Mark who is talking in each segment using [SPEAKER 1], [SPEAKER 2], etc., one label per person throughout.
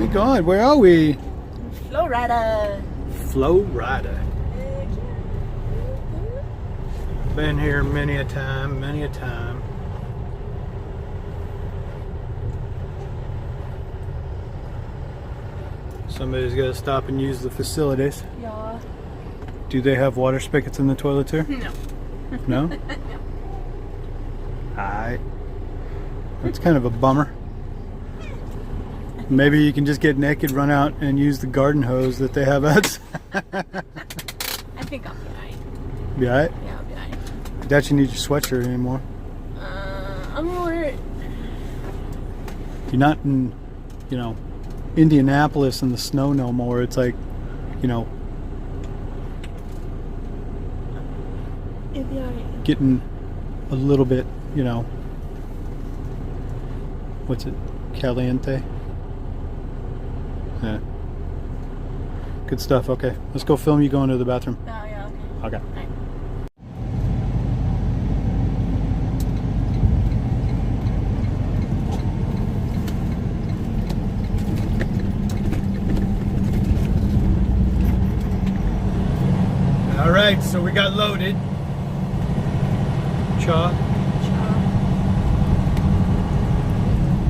[SPEAKER 1] my God, where are we?
[SPEAKER 2] Florida.
[SPEAKER 1] Florida. Been here many a time, many a time. Somebody's got to stop and use the facilities.
[SPEAKER 2] Yeah.
[SPEAKER 1] Do they have water spigots in the toilets here?
[SPEAKER 2] No.
[SPEAKER 1] No?
[SPEAKER 2] No.
[SPEAKER 1] Alright. That's kind of a bummer. Maybe you can just get naked, run out, and use the garden hose that they have outside.
[SPEAKER 2] I think I'll be alright.
[SPEAKER 1] Be alright?
[SPEAKER 2] Yeah, I'll be alright.
[SPEAKER 1] I doubt you need your sweatshirt anymore.
[SPEAKER 2] I'm gonna wear it.
[SPEAKER 1] You're not in, you know, Indianapolis in the snow no more. It's like, you know,
[SPEAKER 2] It'll be alright.
[SPEAKER 1] getting a little bit, you know, what's it? Caliente? Yeah. Good stuff. Okay. Let's go film you going to the bathroom.
[SPEAKER 2] Oh, yeah, okay.
[SPEAKER 1] Okay.
[SPEAKER 2] Alright.
[SPEAKER 1] All right, so we got loaded. Cha.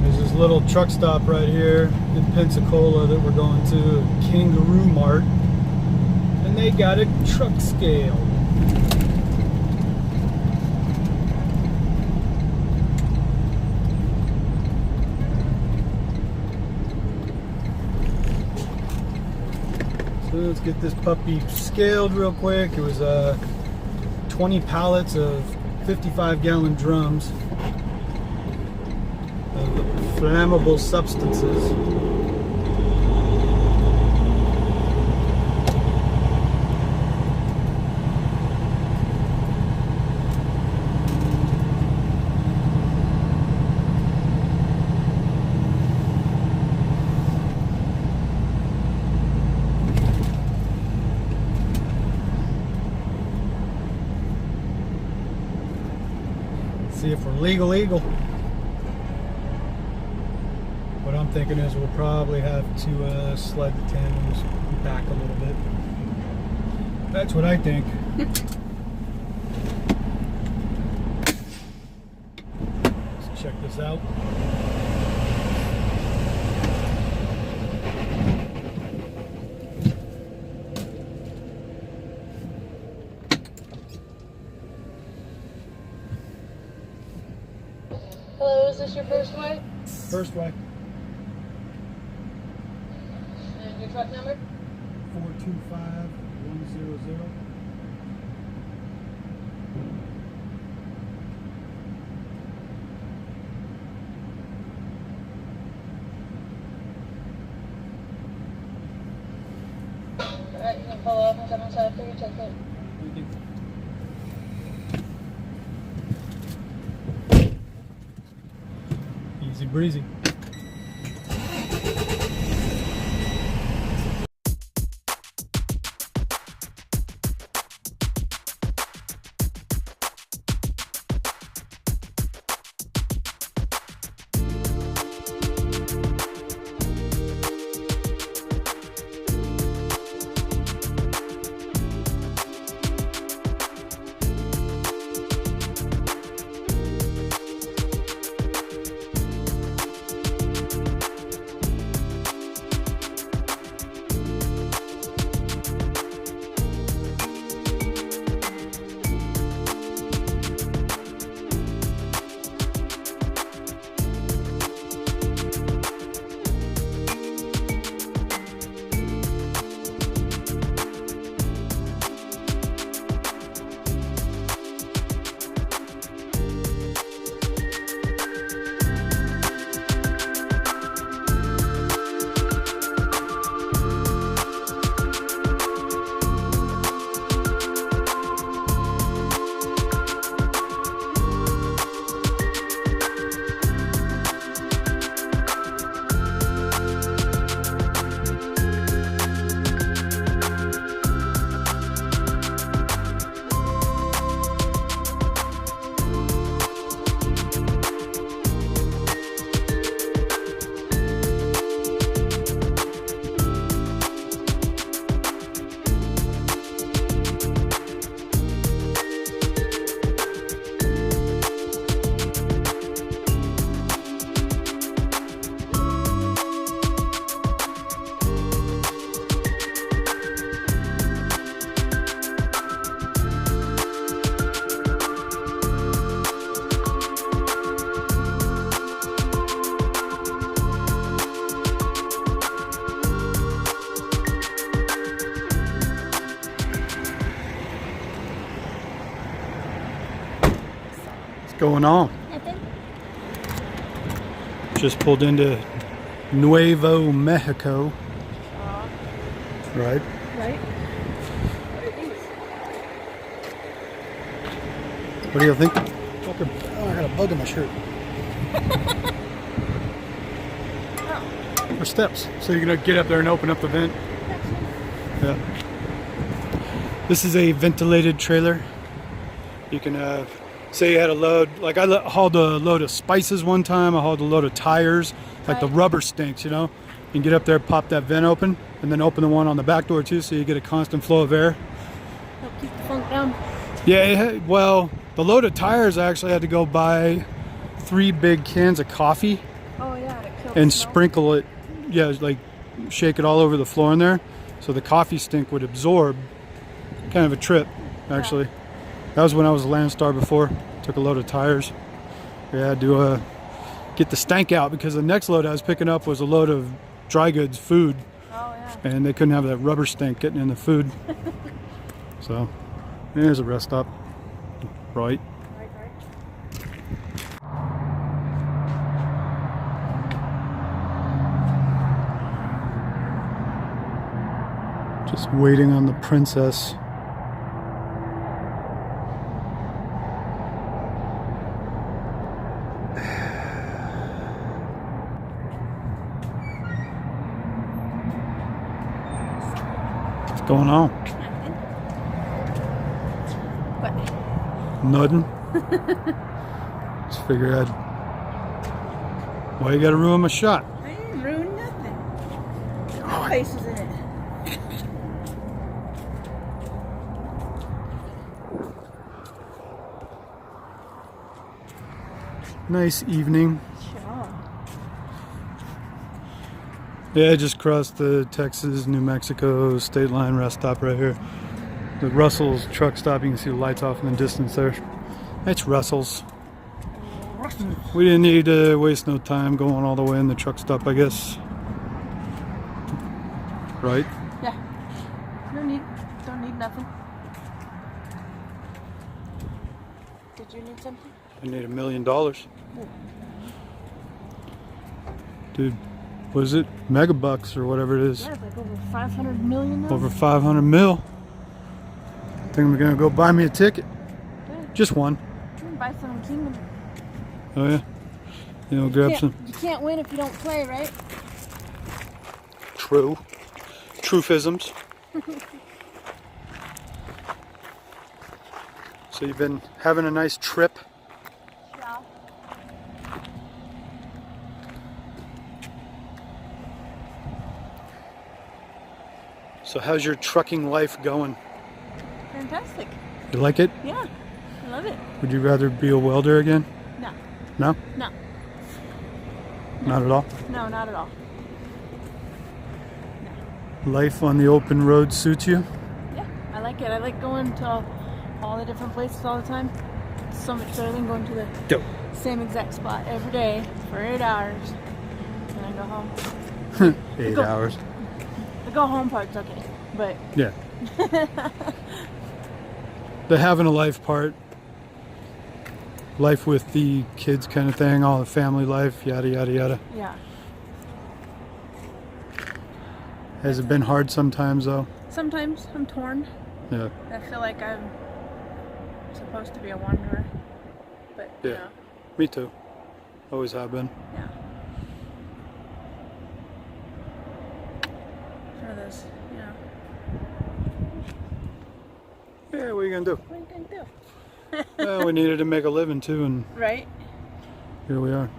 [SPEAKER 1] There's this little truck stop right here in Pensacola that we're going to, Kangaroo Mart, and they got a truck scale. So let's get this puppy scaled real quick. It was 20 pallets of 55-gallon drums of flammable substances. See if we're legal. What I'm thinking is we'll probably have to slide the tandems back a little bit. That's what I think. Let's check this out.
[SPEAKER 2] Hello, is this your first way?
[SPEAKER 1] First way.
[SPEAKER 2] And your truck number?
[SPEAKER 1] 425100.
[SPEAKER 2] Alright, you can pull off and come inside for your ticket.
[SPEAKER 1] Easy breezy. Going on.
[SPEAKER 2] Nothing.
[SPEAKER 1] Just pulled into Nuevo Mexico. Right.
[SPEAKER 2] Right.
[SPEAKER 1] What do you think? Fucking, oh, I got a bug in my shirt. Or steps. So you're gonna get up there and open up the vent. Yeah. This is a ventilated trailer. You can say you had a load. Like I hauled a load of spices one time. I hauled a load of tires. Like the rubber stinks, you know. You can get up there, pop that vent open, and then open the one on the back door too, so you get a constant flow of air.
[SPEAKER 2] Help keep the funk down.
[SPEAKER 1] Yeah. Well, the load of tires, I actually had to go buy 3 big cans of coffee.
[SPEAKER 2] Oh yeah, to kill
[SPEAKER 1] And
[SPEAKER 2] the smell.
[SPEAKER 1] sprinkle it, yeah, like shake it all over the floor in there, so the coffee stink would absorb. Kind of a trip, actually. That was when I was a Landstar before. Took a load of tires. Yeah, I had to get the stank out because the next load I was picking up was a load of dry goods, food,
[SPEAKER 2] Oh yeah.
[SPEAKER 1] and they couldn't have that rubber stink getting in the food. So, there's a rest stop. Right.
[SPEAKER 2] Right.
[SPEAKER 1] Just waiting on the princess. What's going on?
[SPEAKER 2] Nothing.
[SPEAKER 1] Nothing. Just figure I'd. Why you gotta ruin my shot?
[SPEAKER 2] I didn't ruin nothing. My face is in it.
[SPEAKER 1] Nice evening.
[SPEAKER 2] Sure.
[SPEAKER 1] Yeah, I just crossed the Texas, New Mexico state line rest stop right here. The Russell's truck stop, you can see the lights off in the distance there. It's Russell's. We didn't need to waste no time going all the way in the truck stop, I guess. Right?
[SPEAKER 2] Yeah. Don't need nothing. Did you need something?
[SPEAKER 1] I need $1 million. Dude, what is it? Megabucks or whatever it is.
[SPEAKER 2] Yeah, it's like over 500 million now.
[SPEAKER 1] Over 500 mil. I think I'm gonna go buy me a ticket.
[SPEAKER 2] Yeah.
[SPEAKER 1] Just one.
[SPEAKER 2] You can buy some in Kingdom.
[SPEAKER 1] Oh yeah. You know, grab some.
[SPEAKER 2] You can't win if you don't play, right?
[SPEAKER 1] True. Truthisms. So you've been having a nice trip?
[SPEAKER 2] Yeah.
[SPEAKER 1] So how's your trucking life going?
[SPEAKER 2] Fantastic.
[SPEAKER 1] You like it?
[SPEAKER 2] Yeah. I love it.
[SPEAKER 1] Would you rather be a welder again?
[SPEAKER 2] No.
[SPEAKER 1] No?
[SPEAKER 2] No.
[SPEAKER 1] Not at all?
[SPEAKER 2] No, not at all.
[SPEAKER 1] Life on the open road suits you?
[SPEAKER 2] Yeah, I like it. I like going to all the different places all the time. It's so much better than going to the
[SPEAKER 1] Dope.
[SPEAKER 2] same exact spot every day for 8 hours. And I go home.
[SPEAKER 1] 8
[SPEAKER 2] Go.
[SPEAKER 1] hours.
[SPEAKER 2] The go home part's okay, but
[SPEAKER 1] Yeah. The having a life part. Life with the kids kind of thing, all the family life, yada yada yada.
[SPEAKER 2] yeah.
[SPEAKER 1] Has it been hard sometimes though?
[SPEAKER 2] Sometimes I'm torn.
[SPEAKER 1] Yeah.
[SPEAKER 2] I feel like I'm supposed to be a wanderer, but you
[SPEAKER 1] Yeah.
[SPEAKER 2] know,
[SPEAKER 1] Me too. Always have been.
[SPEAKER 2] yeah. One of those, you know,
[SPEAKER 1] Yeah, what are you gonna do?
[SPEAKER 2] what are you gonna do?
[SPEAKER 1] Well, we needed to make a living too, and
[SPEAKER 2] Right?
[SPEAKER 1] here we are.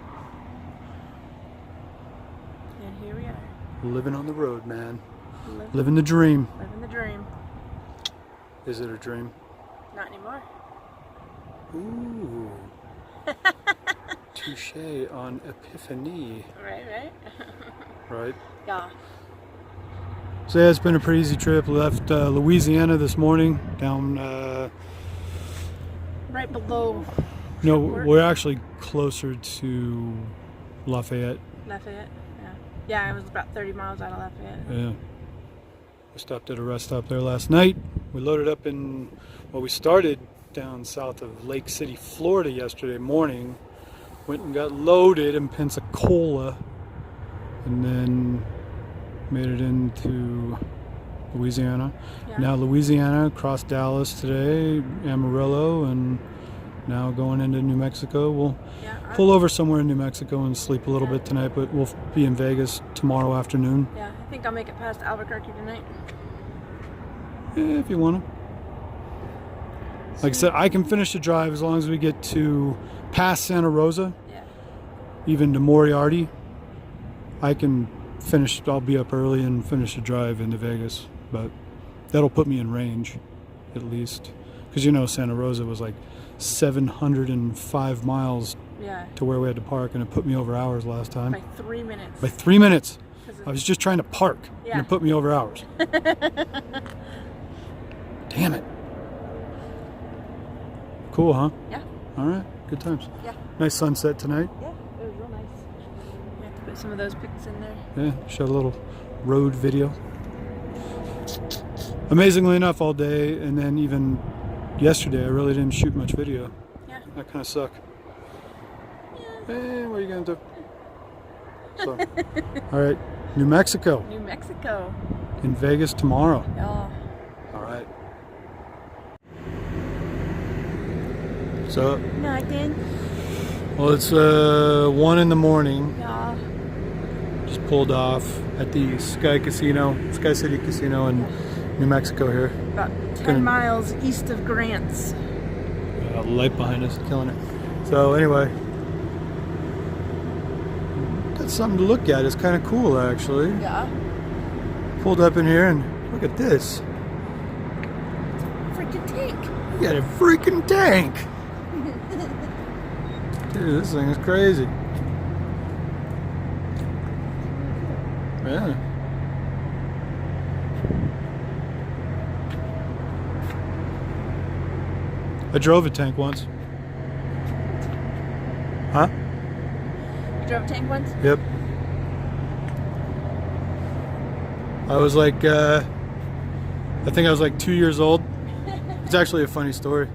[SPEAKER 2] And here we are,
[SPEAKER 1] Living on the road, man.
[SPEAKER 2] living
[SPEAKER 1] Living the dream.
[SPEAKER 2] the dream.
[SPEAKER 1] Is it a dream?
[SPEAKER 2] Not anymore.
[SPEAKER 1] Ooh. Touche on Epiphany.
[SPEAKER 2] Right?
[SPEAKER 1] Right.
[SPEAKER 2] Yeah.
[SPEAKER 1] So yeah, it's been a pretty easy trip. Left Louisiana this morning, down,
[SPEAKER 2] Right below
[SPEAKER 1] no,
[SPEAKER 2] Shreveport.
[SPEAKER 1] we're actually closer to Lafayette.
[SPEAKER 2] Lafayette. Yeah. Yeah, I was about 30 miles out of Lafayette.
[SPEAKER 1] Yeah. We stopped at a rest stop there last night. We loaded up in, well, we started down south of Lake City, Florida yesterday morning. Went and got loaded in Pensacola, and then made it into Louisiana.
[SPEAKER 2] Yeah.
[SPEAKER 1] Now Louisiana, crossed Dallas today, Amarillo, and now going into New Mexico. We'll pull over somewhere in New Mexico and sleep a little bit tonight, but we'll be in Vegas tomorrow afternoon.
[SPEAKER 2] Yeah, I think I'll make it past Albuquerque tonight.
[SPEAKER 1] Yeah, if you want to. Like I said, I can finish the drive as long as we get to past Santa Rosa, even to Moriarty. I can finish, I'll be up early and finish the drive into Vegas, but that'll put me in range at least. Because you know Santa Rosa was like 705 miles to where we had to park, and it put me over hours last time.
[SPEAKER 2] By 3 minutes.
[SPEAKER 1] By 3 minutes. I was just trying to park, and it put me over hours. Damn it. Cool, huh?
[SPEAKER 2] Yeah.
[SPEAKER 1] All right, good times.
[SPEAKER 2] Yeah.
[SPEAKER 1] Nice sunset tonight.
[SPEAKER 2] Yeah, it was real nice. You have to put some of those pics in there.
[SPEAKER 1] Yeah, shot a little road video. Amazingly enough, all day, and then even yesterday, I really didn't shoot much video.
[SPEAKER 2] Yeah.
[SPEAKER 1] That kind of sucked.
[SPEAKER 2] Yeah.
[SPEAKER 1] Hey, what are you gonna do? So, all right, New Mexico.
[SPEAKER 2] New Mexico.
[SPEAKER 1] In Vegas tomorrow.
[SPEAKER 2] Yeah.
[SPEAKER 1] All right. So.
[SPEAKER 2] Nothing.
[SPEAKER 1] Well, it's 1 in the morning.
[SPEAKER 2] Yeah.
[SPEAKER 1] Just pulled off at the Sky City Casino in New Mexico here.
[SPEAKER 2] About 10 miles east of Grants.
[SPEAKER 1] The light behind us, killing it. So anyway, got something to look at. It's kind of cool, actually.
[SPEAKER 2] Yeah.
[SPEAKER 1] Pulled up in here and look at this.
[SPEAKER 2] Freaking tank.
[SPEAKER 1] We got a freaking tank. Dude, this thing is crazy. Yeah. I drove a tank once. Huh?
[SPEAKER 2] You drove a tank once?
[SPEAKER 1] Yep. I was like, I think I was like 2 years old. It's actually a funny story.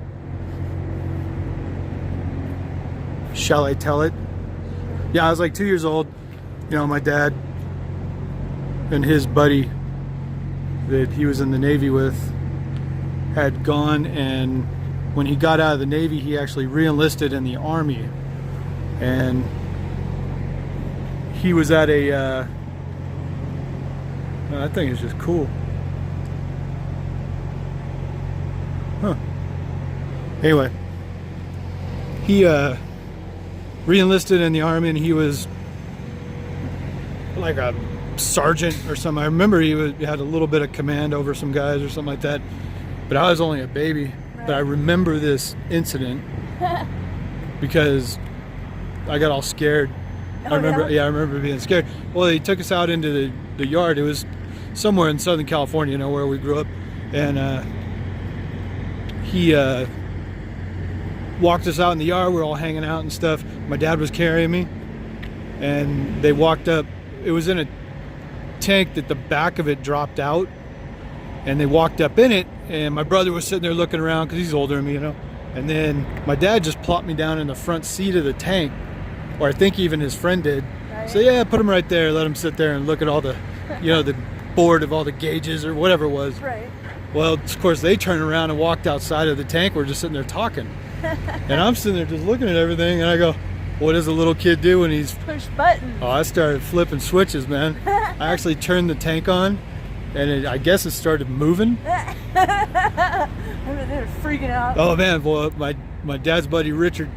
[SPEAKER 1] Shall I tell it? Yeah, I was like 2 years old. You know, my dad and his buddy that he was in the Navy with had gone, and when he got out of the Navy, he actually re-enlisted in the Army. And he was at a, that thing is just cool. Huh. Anyway, he re-enlisted in the Army, and he was like a sergeant or something. I remember he had a little bit of command over some guys or something like that, but I was only a baby. Right. But I remember this incident because I got all scared.
[SPEAKER 2] Oh,
[SPEAKER 1] I remember being scared. Well, he took us out into the yard. It was somewhere in Southern California, you know, where we grew up, and he walked us out in the yard. We were all hanging out and stuff. My dad was carrying me, and they walked up. It was in a tank that the back of it dropped out, and they walked up in it, and my brother was sitting there looking around because he's older than me, you know. And then my dad just plopped me down in the front seat of the tank, or I think even his friend did. Right. So yeah, put him right there, let him sit there and look at all the, you know, the board of all the gauges or whatever it was. Right. Well, of course, they turned around and walked outside of the tank. We're just sitting there talking. And I'm sitting there just looking at everything, and I go, what does a little kid do when he's...
[SPEAKER 2] Push buttons.
[SPEAKER 1] Oh, I started flipping switches, man. I actually turned the tank on, and I guess it started moving.
[SPEAKER 2] I mean, they were freaking out.
[SPEAKER 1] Oh, man, boy, my dad's buddy, Richard,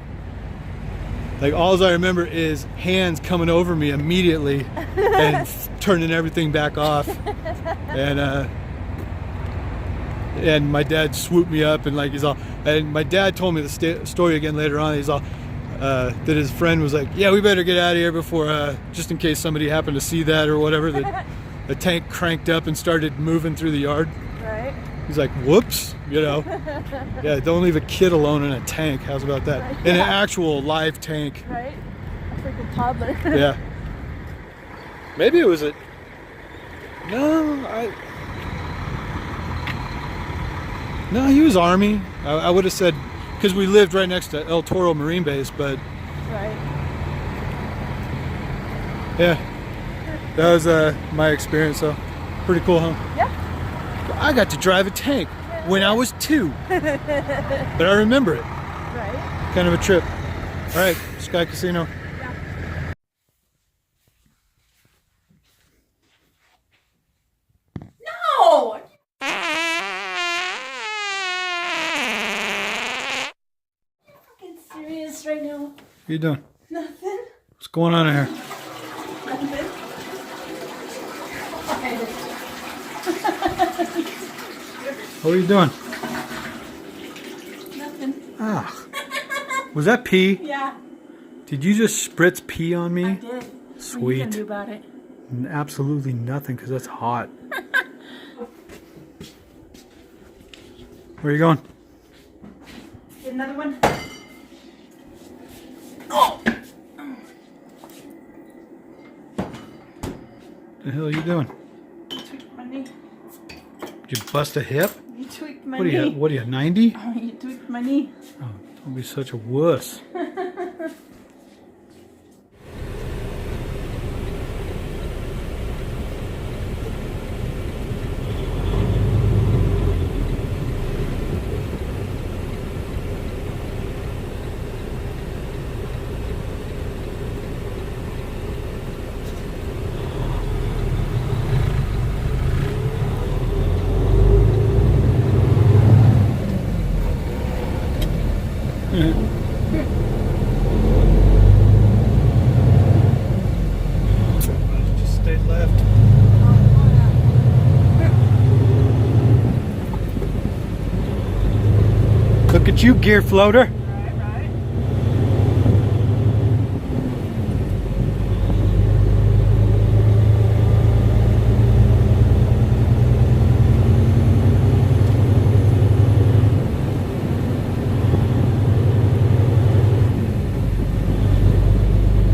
[SPEAKER 1] like, all I remember is hands coming over me immediately and turning everything back off. And my dad swooped me up, and like, he's all... And my dad told me the story again later on. He's all... that his friend was like, yeah, we better get out of here before, just in case somebody happened to see that or whatever, that the tank cranked up and started moving through the yard. Right. He's like, whoops, you know. Yeah, don't leave a kid alone in a tank. How's about that? Right. In an actual live tank. Right. A freaking toddler. Yeah. Maybe it was a... No, he was Army. I would have said because we lived right next to El Toro Marine Base, but
[SPEAKER 2] Right.
[SPEAKER 1] yeah, that was my experience. So pretty cool, huh?
[SPEAKER 2] Yeah.
[SPEAKER 1] I got to drive a tank when I was 2, but I remember it.
[SPEAKER 2] Right.
[SPEAKER 1] Kind of a trip. All right, Sky Casino.
[SPEAKER 2] Yeah. No! You fucking serious right now?
[SPEAKER 1] What are you doing?
[SPEAKER 2] Nothing.
[SPEAKER 1] What's going on in here?
[SPEAKER 2] Nothing.
[SPEAKER 1] What are you doing?
[SPEAKER 2] Nothing.
[SPEAKER 1] Ah, was that pee?
[SPEAKER 2] Yeah.
[SPEAKER 1] Did you just spritz pee on me?
[SPEAKER 2] I did. What are you
[SPEAKER 1] Sweet.
[SPEAKER 2] gonna do about it?
[SPEAKER 1] Absolutely nothing, because that's hot. Where are you going?
[SPEAKER 2] Get another one. Oh!
[SPEAKER 1] The hell are you doing?
[SPEAKER 2] Tweaked my knee.
[SPEAKER 1] Did you bust a hip?
[SPEAKER 2] You tweaked my
[SPEAKER 1] What are
[SPEAKER 2] knee.
[SPEAKER 1] you? What are you? 90?
[SPEAKER 2] Oh, you tweaked my knee.
[SPEAKER 1] Oh, don't be such a wuss. Just stay left. Look at you, gear floater.
[SPEAKER 2] Right, right.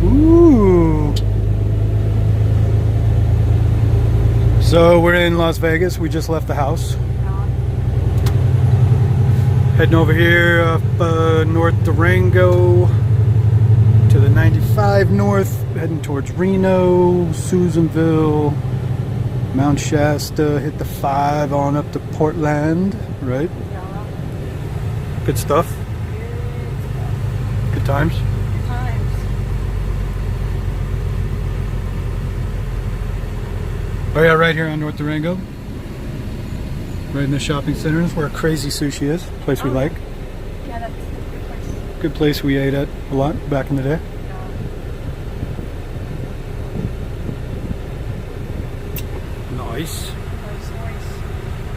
[SPEAKER 1] Ooh. So we're in Las Vegas. We just left the house. Heading over here up North Durango to the 95 north, heading towards Reno, Susanville, Mount Shasta, hit the 5 on up to Portland, right? Good stuff. Good times.
[SPEAKER 2] Times.
[SPEAKER 1] Oh yeah, right here on North Durango. Right in the shopping center is where Crazy Sushi is, a place we like.
[SPEAKER 2] Yeah, that's a good place.
[SPEAKER 1] Good place we ate at a lot back in the day. Nice.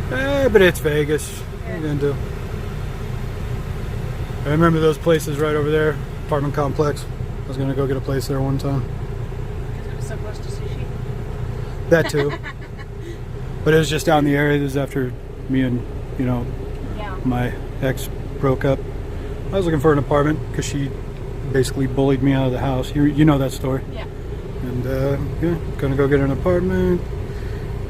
[SPEAKER 2] Nice.
[SPEAKER 1] But it's Vegas. What are you gonna do? I remember those places right over there, apartment complex. I was gonna go get a place there one time.
[SPEAKER 2] Because it was so close to sushi.
[SPEAKER 1] That too. But it was just down the area. This is after me and,
[SPEAKER 2] Yeah.
[SPEAKER 1] my ex broke up. I was looking for an apartment because she basically bullied me out of the house. You know that story.
[SPEAKER 2] Yeah.
[SPEAKER 1] And yeah, gonna go get an apartment.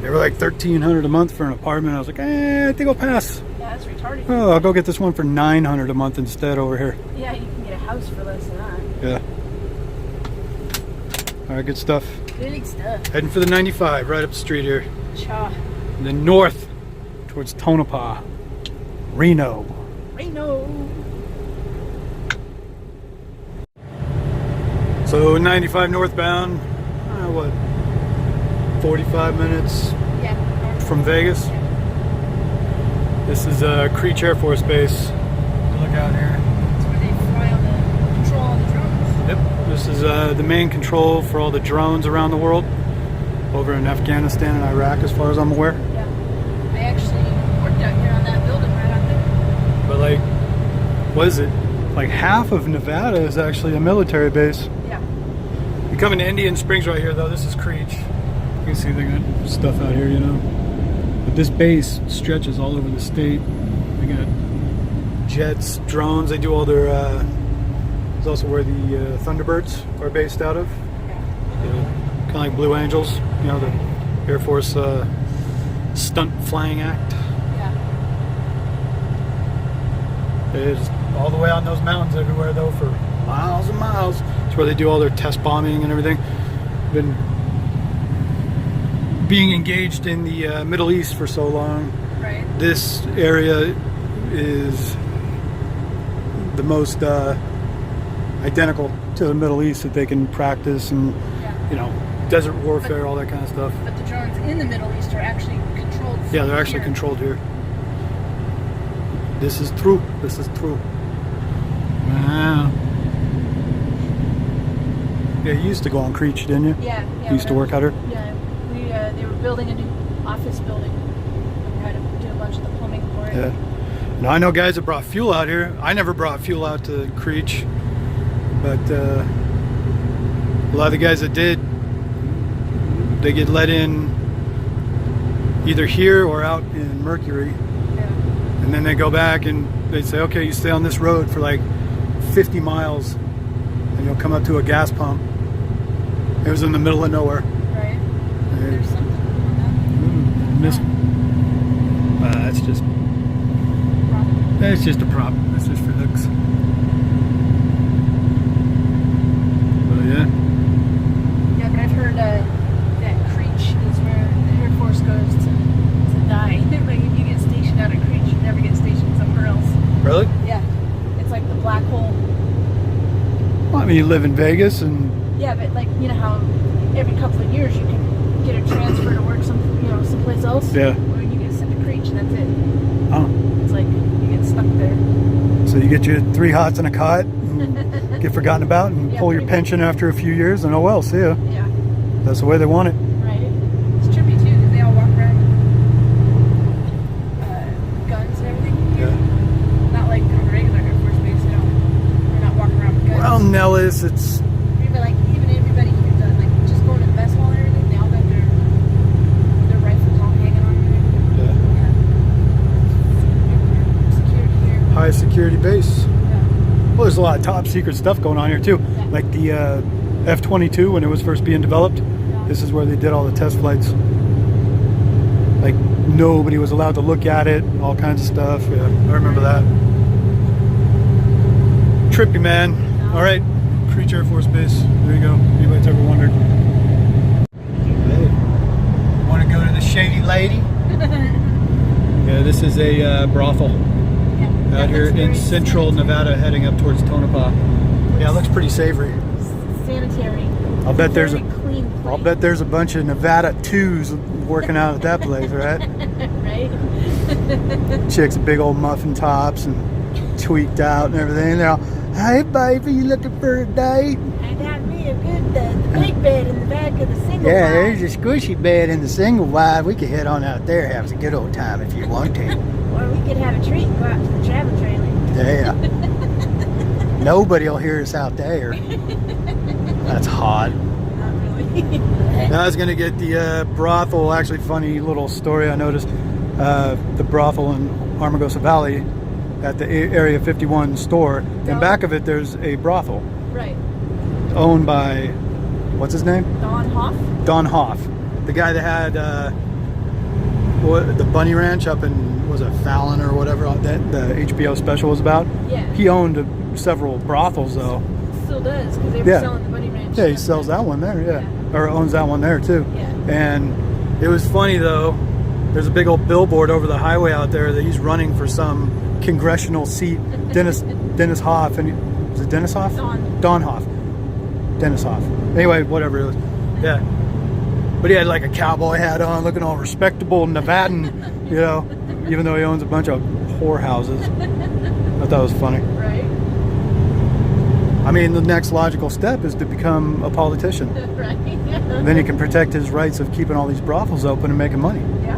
[SPEAKER 1] They were like $1,300 a month for an apartment. I was like, I think I'll pass.
[SPEAKER 2] Yeah, that's retarded.
[SPEAKER 1] Oh, I'll go get this one for $900 a month instead over here.
[SPEAKER 2] Yeah, you can get a house for less than that.
[SPEAKER 1] Yeah. All right, good stuff.
[SPEAKER 2] Big stuff.
[SPEAKER 1] Heading for the 95 right up the street here.
[SPEAKER 2] Cha.
[SPEAKER 1] And then north towards Tonopah, Reno.
[SPEAKER 2] Reno.
[SPEAKER 1] So 95 northbound, what, 45 minutes
[SPEAKER 2] Yeah.
[SPEAKER 1] from Vegas. This is Creech Air Force Base. Look out here.
[SPEAKER 2] That's where they fly all the control all the drones.
[SPEAKER 1] Yep, this is the main control for all the drones around the world. Over in Afghanistan and Iraq, as far as I'm aware.
[SPEAKER 2] Yeah. I actually worked out here on that building right out there.
[SPEAKER 1] But like, what is it? Like half of Nevada is actually a military base.
[SPEAKER 2] Yeah.
[SPEAKER 1] You come into Indian Springs right here though, this is Creech. You can see they got stuff out here, But this base stretches all over the state. They got jets, drones, they do all their, it's also where the Thunderbirds are based out of. Kind of like Blue Angels, the Air Force stunt flying act.
[SPEAKER 2] Yeah.
[SPEAKER 1] It is all the way on those mountains everywhere, though, for miles and miles. It's where they do all their test bombing and everything. Been being engaged in the Middle East for so long.
[SPEAKER 2] Right.
[SPEAKER 1] This area is the most identical to the Middle East that they can practice, and you know, desert warfare, all that kind of stuff.
[SPEAKER 2] But the drones in the Middle East are actually controlled.
[SPEAKER 1] Yeah, they're actually controlled here. This is true. This is true. Wow. Yeah, you used to go on Creech, didn't you?
[SPEAKER 2] Yeah.
[SPEAKER 1] You used to work out here?
[SPEAKER 2] Yeah. They were building a new office building. And we had to do a bunch of the plumbing for it.
[SPEAKER 1] Yeah. Now I know guys that brought fuel out here. I never brought fuel out to Creech, but a lot of the guys that did, they get let in either here or out in Mercury.
[SPEAKER 2] Yeah.
[SPEAKER 1] And then they go back and they say, okay, you stay on this road for like 50 miles and you'll come up to a gas pump. It was in the middle of nowhere.
[SPEAKER 2] Right.
[SPEAKER 1] And
[SPEAKER 2] There's something on that.
[SPEAKER 1] That's just a prop. That's just for looks. But yeah.
[SPEAKER 2] Yeah, but I've heard that Creech is where the Air Force goes to die. Like if you get stationed out at Creech, you never get stationed somewhere else.
[SPEAKER 1] Really?
[SPEAKER 2] Yeah. It's like the black hole.
[SPEAKER 1] Well, I mean, you live in Vegas and
[SPEAKER 2] Yeah, but like you know how every couple of years you can get a transfer to work someplace else.
[SPEAKER 1] yeah.
[SPEAKER 2] Or you get sent to Creech and that's it.
[SPEAKER 1] Oh.
[SPEAKER 2] It's like you get stuck there.
[SPEAKER 1] So you get your 3 hots and a cot, and get forgotten about, and
[SPEAKER 2] Yeah,
[SPEAKER 1] pull your
[SPEAKER 2] pretty
[SPEAKER 1] pension after a few years, and oh well, see ya.
[SPEAKER 2] Yeah.
[SPEAKER 1] That's the way they want it.
[SPEAKER 2] Right. It's trippy too because they all walk around with guns and everything.
[SPEAKER 1] Yeah.
[SPEAKER 2] Not like on a regular Air Force base. They're not walking around with guns.
[SPEAKER 1] Well, Nellis, it's
[SPEAKER 2] But like even everybody who's like just going to the mess hall and everything, they all got their rifles all hanging on everything.
[SPEAKER 1] yeah,
[SPEAKER 2] Yeah. Security here.
[SPEAKER 1] high security base.
[SPEAKER 2] Yeah.
[SPEAKER 1] Well, there's a lot of top secret stuff going on here too.
[SPEAKER 2] Yeah.
[SPEAKER 1] Like the F-22 when it was first being developed.
[SPEAKER 2] Yeah.
[SPEAKER 1] This is where they did all the test flights. Like nobody was allowed to look at it, all kinds of stuff. Yeah, I remember that. Trippy, man.
[SPEAKER 2] Yeah.
[SPEAKER 1] All right, Creech Air Force Base. There you go. Anybody's ever wondered? Hey, want to go to the Shady Lady? Yeah, this is a brothel
[SPEAKER 2] Yeah.
[SPEAKER 1] out here in central Nevada, heading up towards Tonopah. Yeah, it looks pretty savory.
[SPEAKER 2] Sanitary.
[SPEAKER 1] I'll bet there's a
[SPEAKER 2] Clean place.
[SPEAKER 1] I'll bet there's a bunch of Nevada 2s working out at that place, right?
[SPEAKER 2] Right?
[SPEAKER 1] Chicks with big old muffin tops and tweaked out and everything. They're all, hey baby, you looking for a date?
[SPEAKER 2] I got me a good the big bed in the back of the single
[SPEAKER 1] Yeah,
[SPEAKER 2] wide.
[SPEAKER 1] there's a squishy bed in the single wide. We could head on out there, have a good old time if you want to.
[SPEAKER 2] Or we could have a treat and go out to the travel trailer.
[SPEAKER 1] Yeah. Nobody will hear us out there. That's hot.
[SPEAKER 2] Not really.
[SPEAKER 1] Now I was gonna get the brothel. Actually, funny little story I noticed. The brothel in Armagosa Valley at the Area 51 store. In back of it, there's a brothel
[SPEAKER 2] Right.
[SPEAKER 1] owned by, what's his name?
[SPEAKER 2] Don Hoff?
[SPEAKER 1] Don Hoff, the guy that had the Bunny Ranch up in, was it Fallon or whatever that the HBO special was about.
[SPEAKER 2] Yeah.
[SPEAKER 1] He owned several brothels though.
[SPEAKER 2] Still does, because they were
[SPEAKER 1] Yeah.
[SPEAKER 2] selling the Bunny Ranch.
[SPEAKER 1] Yeah, he
[SPEAKER 2] stuff
[SPEAKER 1] sells
[SPEAKER 2] then.
[SPEAKER 1] that one there, yeah. Or owns that one there too.
[SPEAKER 2] Yeah.
[SPEAKER 1] And it was funny though, there's a big old billboard over the highway out there that he's running for some congressional seat. Dennis Hoff, and is it Dennis Hoff? Don Hoff. Dennis Hoff. Anyway, whatever it was. Yeah. But he had like a cowboy hat on, looking all respectable Nevadan, you know, even though he owns a bunch of whorehouses. I thought that was funny.
[SPEAKER 2] Right?
[SPEAKER 1] I mean, the next logical step is to become a politician.
[SPEAKER 2] Right.
[SPEAKER 1] And then he can protect his rights of keeping all these brothels open and making money.
[SPEAKER 2] Yeah.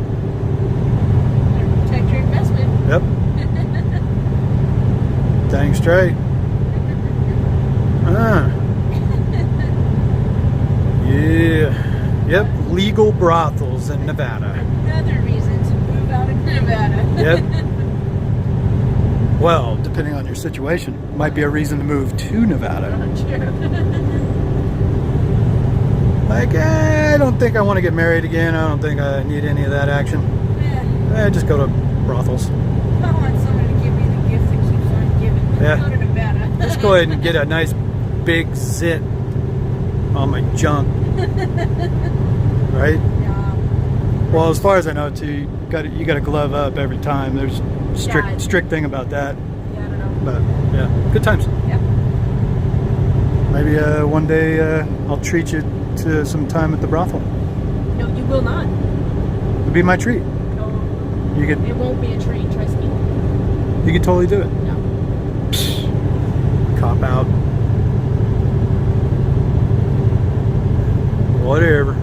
[SPEAKER 2] Better protect your investment.
[SPEAKER 1] Yep. Dang straight. Yeah. Yep. Legal brothels in Nevada.
[SPEAKER 2] Another reason to move out of Nevada.
[SPEAKER 1] Yep. Well, depending on your situation, might be a reason to move to Nevada. Like, I don't think I want to get married again. I don't think I need any of that action.
[SPEAKER 2] Yeah.
[SPEAKER 1] Just go to brothels.
[SPEAKER 2] I want someone to give me the gift that keeps on giving.
[SPEAKER 1] Yeah.
[SPEAKER 2] Hawthorne, Nevada.
[SPEAKER 1] Let's go ahead and get a nice big zit on my junk. Right?
[SPEAKER 2] Yeah.
[SPEAKER 1] Well, as far as I know, too, you got to glove up every time. There's
[SPEAKER 2] Yeah.
[SPEAKER 1] strict thing about that.
[SPEAKER 2] Yeah, I don't know.
[SPEAKER 1] But yeah, good times.
[SPEAKER 2] Yeah.
[SPEAKER 1] Maybe one day I'll treat you to some time at the brothel.
[SPEAKER 2] No, you will not.
[SPEAKER 1] It'll be my treat.
[SPEAKER 2] No.
[SPEAKER 1] You could
[SPEAKER 2] It won't be a treat, trust me.
[SPEAKER 1] you could totally do it.
[SPEAKER 2] No.
[SPEAKER 1] Cop out. Whatever.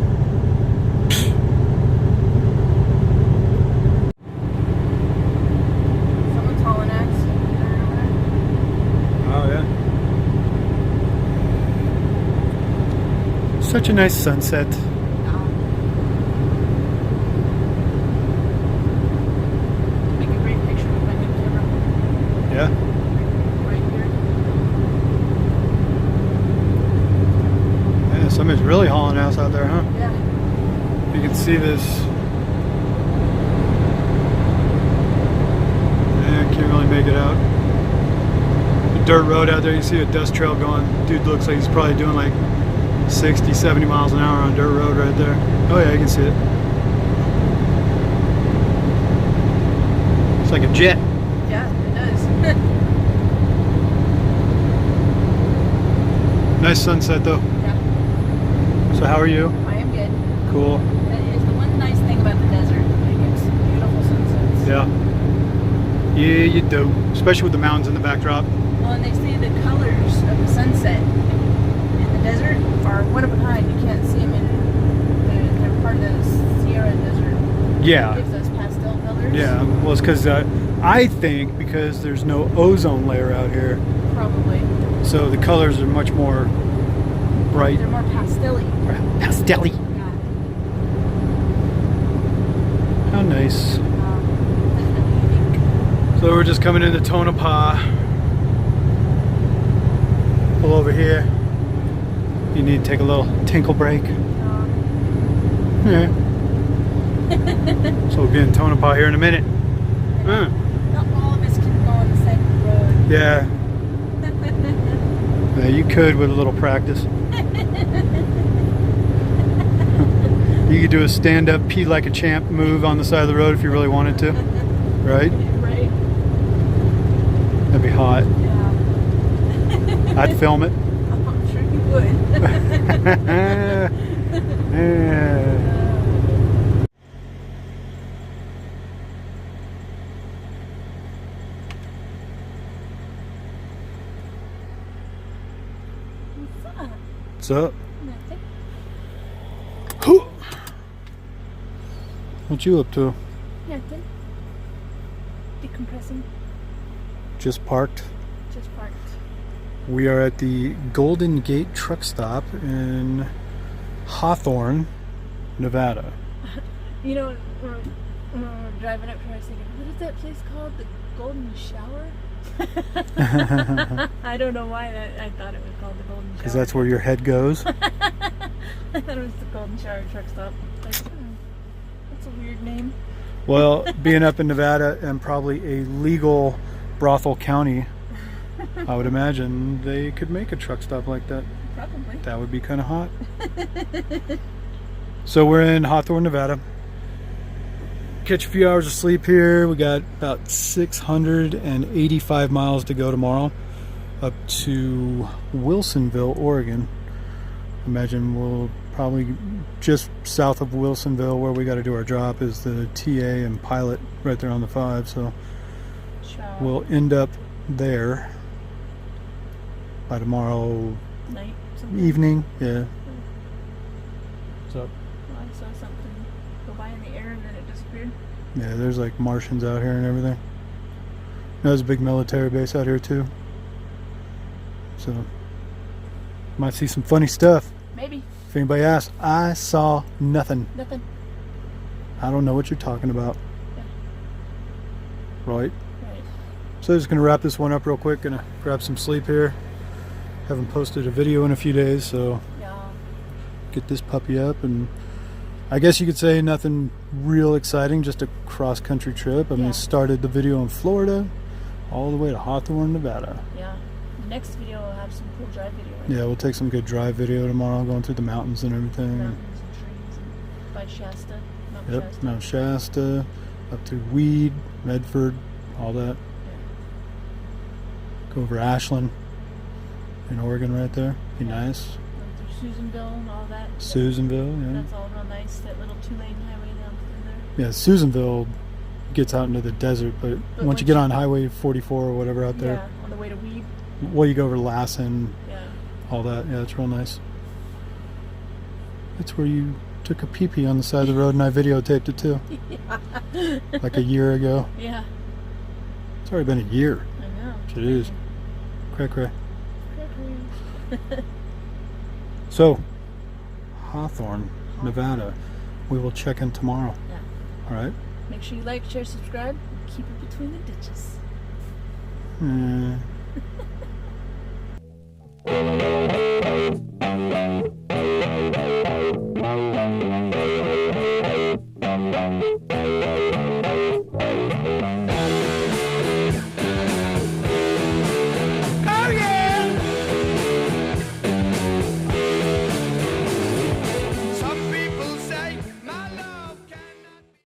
[SPEAKER 2] Someone's hauling axe.
[SPEAKER 1] Oh yeah. Such a nice sunset.
[SPEAKER 2] No. Make a great picture with my new camera.
[SPEAKER 1] Yeah.
[SPEAKER 2] Right here.
[SPEAKER 1] Yeah, somebody's really hauling ass out there, huh?
[SPEAKER 2] Yeah.
[SPEAKER 1] You can see this. Yeah, can't really make it out. The dirt road out there, you see a dust trail going. Dude looks like he's probably doing like 60, 70 miles an hour on dirt road right there. Oh yeah, you can see it. It's like a jet.
[SPEAKER 2] Yeah, it does.
[SPEAKER 1] Nice sunset though.
[SPEAKER 2] Yeah.
[SPEAKER 1] So how are you?
[SPEAKER 2] I am good.
[SPEAKER 1] Cool.
[SPEAKER 2] That is the one nice thing about the desert. It gets beautiful sunsets.
[SPEAKER 1] Yeah. Yeah, you do. Especially with the mountains in the backdrop.
[SPEAKER 2] Well, and they say the colors of the sunset in the desert are one of a kind. You can't see them in. They're part of the Sierra Desert.
[SPEAKER 1] Yeah.
[SPEAKER 2] It gives those pastel colors.
[SPEAKER 1] Yeah. Well, it's because I think because there's no ozone layer out here,
[SPEAKER 2] Probably.
[SPEAKER 1] so the colors are much more bright.
[SPEAKER 2] They're more pastel-y.
[SPEAKER 1] Pastelly.
[SPEAKER 2] Yeah.
[SPEAKER 1] How nice.
[SPEAKER 2] Definitely unique.
[SPEAKER 1] So we're just coming into Tonopah. Pull over here. You need to take a little tinkle break. Yeah. So we'll be in Tonopah here in a minute.
[SPEAKER 2] Not all of us can go on the same road.
[SPEAKER 1] Yeah. Yeah, you could with a little practice. You could do a stand-up, pee like a champ move on the side of the road if you really wanted to. Right?
[SPEAKER 2] Right?
[SPEAKER 1] That'd be hot.
[SPEAKER 2] Yeah.
[SPEAKER 1] I'd film it.
[SPEAKER 2] I'm sure you would.
[SPEAKER 1] Yeah. What's up?
[SPEAKER 2] Nothing.
[SPEAKER 1] What you up to?
[SPEAKER 2] Nothing. Decompressing.
[SPEAKER 1] Just parked.
[SPEAKER 2] Just parked.
[SPEAKER 1] We are at the Golden Gate truck stop in Hawthorne, Nevada.
[SPEAKER 2] You know, when we were driving up here, I was thinking, what is that place called? The Golden Shower? I don't know why I thought it was called the Golden Shower.
[SPEAKER 1] Because that's where your head goes.
[SPEAKER 2] I thought it was the Golden Shower truck stop. Like, that's a weird name.
[SPEAKER 1] Well, being up in Nevada and probably a legal brothel county, I would imagine they could make a truck stop like that.
[SPEAKER 2] Probably.
[SPEAKER 1] That would be kind of hot. So we're in Hawthorne, Nevada. Catch a few hours of sleep here. We got about 685 miles to go tomorrow up to Wilsonville, Oregon. Imagine we'll probably just south of Wilsonville where we got to do our drop is the TA and pilot right there on the 5. So we'll end up there by tomorrow
[SPEAKER 2] Night.
[SPEAKER 1] evening. Yeah. So
[SPEAKER 2] Well, I saw something go by in the air and then it disappeared.
[SPEAKER 1] yeah, there's like Martians out here and everything. There's a big military base out here too. So might see some funny stuff.
[SPEAKER 2] Maybe.
[SPEAKER 1] If anybody asks, I saw nothing.
[SPEAKER 2] Nothing.
[SPEAKER 1] I don't know what you're talking about.
[SPEAKER 2] Yeah.
[SPEAKER 1] Right?
[SPEAKER 2] Right.
[SPEAKER 1] So just gonna wrap this one up real quick. Gonna grab some sleep here. Haven't posted a video in a few days, so
[SPEAKER 2] Yeah.
[SPEAKER 1] get this puppy up. And I guess you could say nothing real exciting, just a cross-country trip. I mean,
[SPEAKER 2] Yeah.
[SPEAKER 1] started the video in Florida, all the way to Hawthorne, Nevada.
[SPEAKER 2] Yeah. Next video will have some cool drive video.
[SPEAKER 1] Yeah, we'll take some good drive video tomorrow, going through the mountains and everything.
[SPEAKER 2] Mountains and trees and by Shasta.
[SPEAKER 1] Yep, Mount Shasta, up through Weed, Medford, all that.
[SPEAKER 2] Yeah.
[SPEAKER 1] Go over Ashland in Oregon right there. Be nice.
[SPEAKER 2] Go through Susanville and all that.
[SPEAKER 1] Susanville, yeah.
[SPEAKER 2] That's all real nice. That little 2-lane highway down through there.
[SPEAKER 1] Yeah, Susanville gets out into the desert, but once you get on Highway 44 or whatever out there,
[SPEAKER 2] yeah, on the way to Weed.
[SPEAKER 1] well, you go over Lassen,
[SPEAKER 2] Yeah.
[SPEAKER 1] all that. Yeah, it's real nice. That's where you took a pee-pee on the side of the road, and I videotaped it too.
[SPEAKER 2] Yeah.
[SPEAKER 1] Like a year ago.
[SPEAKER 2] Yeah.
[SPEAKER 1] It's already been a year.
[SPEAKER 2] I know.
[SPEAKER 1] Jeez. Cray cray.
[SPEAKER 2] Cray-cray.
[SPEAKER 1] So, Hawthorne, Nevada. We will check in tomorrow.
[SPEAKER 2] Yeah.
[SPEAKER 1] All right?
[SPEAKER 2] Make sure you like, share, subscribe, and keep it between the ditches.
[SPEAKER 1] Hmm.